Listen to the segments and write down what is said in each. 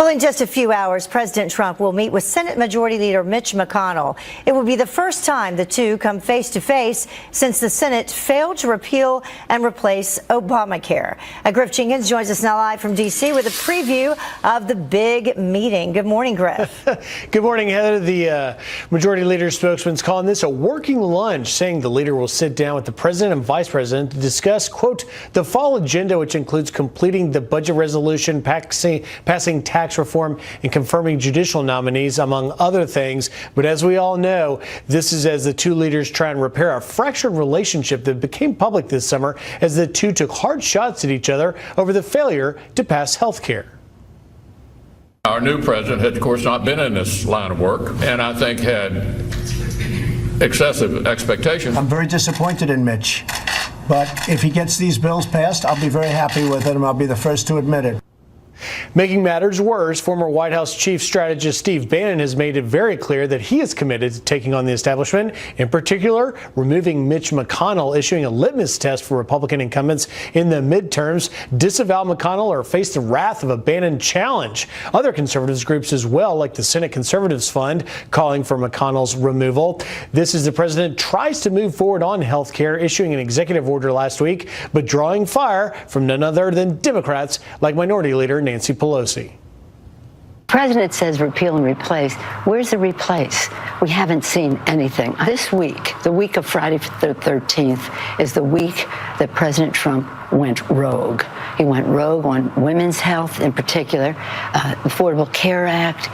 Well, in just a few hours, President Trump will meet with Senate Majority Leader Mitch McConnell. It will be the first time the two come face to face since the Senate failed to repeal and replace Obamacare. Griff Jenkins joins us now live from D.C. with a preview of the big meeting. Good morning, Griff. Good morning, Heather. The Majority Leader spokesman's calling this a working lunch, saying the leader will sit down with the president and vice president to discuss, quote, the fall agenda, which includes completing the budget resolution, passing tax reform, and confirming judicial nominees, among other things. But as we all know, this is as the two leaders try and repair a fractured relationship that became public this summer as the two took hard shots at each other over the failure to pass health care. Our new president had, of course, not been in this line of work, and I think had excessive expectations. I'm very disappointed in Mitch, but if he gets these bills passed, I'll be very happy with it, and I'll be the first to admit it. Making matters worse, former White House chief strategist Steve Bannon has made it very clear that he is committed to taking on the establishment, in particular, removing Mitch McConnell, issuing a litmus test for Republican incumbents in the midterms, disavow McConnell, or face the wrath of a Bannon challenge. Other conservatives groups as well, like the Senate Conservatives Fund, calling for McConnell's removal. This as the president tries to move forward on health care, issuing an executive order last week, but drawing fire from none other than Democrats like Minority Leader Nancy Pelosi. President says repeal and replace. Where's the replace? We haven't seen anything. This week, the week of Friday the 13th, is the week that President Trump went rogue. He went rogue on women's health in particular, Affordable Care Act.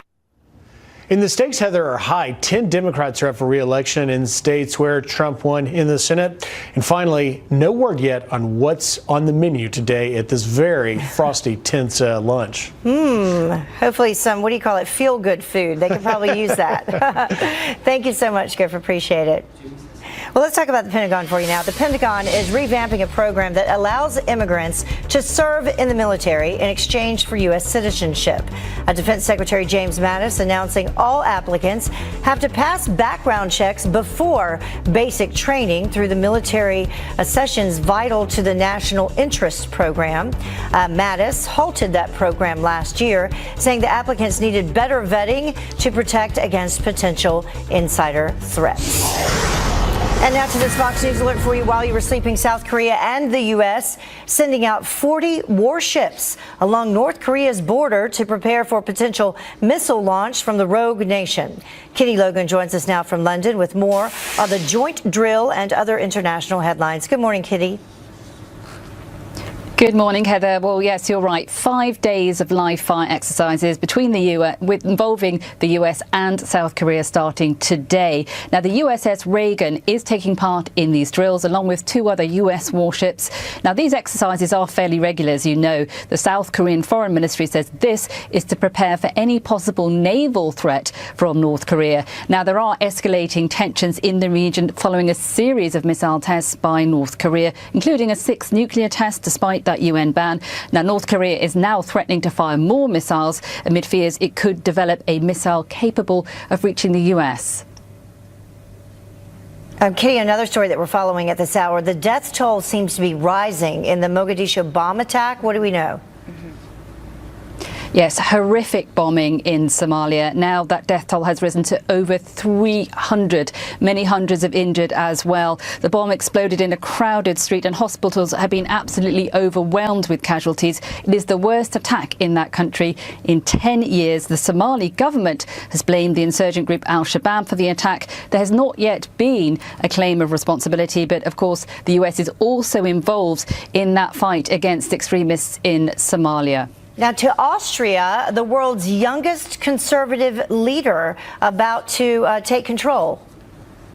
In the stakes, Heather, are high. 10 Democrats are up for re-election in states where Trump won in the Senate. And finally, no word yet on what's on the menu today at this very frosty, tense lunch. Hopefully some, what do you call it, feel-good food. They could probably use that. Thank you so much, Griff. Appreciate it. Well, let's talk about the Pentagon for you now. The Pentagon is revamping a program that allows immigrants to serve in the military in exchange for U.S. citizenship. Defense Secretary James Mattis announcing all applicants have to pass background checks before basic training through the military sessions vital to the National Interest Program. Mattis halted that program last year, saying the applicants needed better vetting to protect against potential insider threats. And now to this Fox News alert for you. While you were sleeping, South Korea and the U.S. sending out 40 warships along North Korea's border to prepare for potential missile launch from the rogue nation. Kitty Logan joins us now from London with more on the joint drill and other international headlines. Good morning, Kitty. Good morning, Heather. Well, yes, you're right. 5 days of live fire exercises between the U.S. involving the U.S. and South Korea starting today. Now, the USS Reagan is taking part in these drills along with 2 other U.S. warships. Now, these exercises are fairly regular, as you know. The South Korean Foreign Ministry says this is to prepare for any possible naval threat from North Korea. Now, there are escalating tensions in the region following a series of missile tests by North Korea, including a 6th nuclear test despite that UN ban. Now, North Korea is now threatening to fire more missiles amid fears it could develop a missile capable of reaching the US. Kitty, another story that we're following at this hour. The death toll seems to be rising in the Mogadishu bomb attack. What do we know? Yes, horrific bombing in Somalia. Now that death toll has risen to over 300, many hundreds of injured as well. The bomb exploded in a crowded street and hospitals have been absolutely overwhelmed with casualties. It is the worst attack in that country in 10 years. The Somali government has blamed the insurgent group Al-Shabaab for the attack. There has not yet been a claim of responsibility, but of course the US is also involved in that fight against extremists in Somalia. Now to Austria, the world's youngest conservative leader about to take control.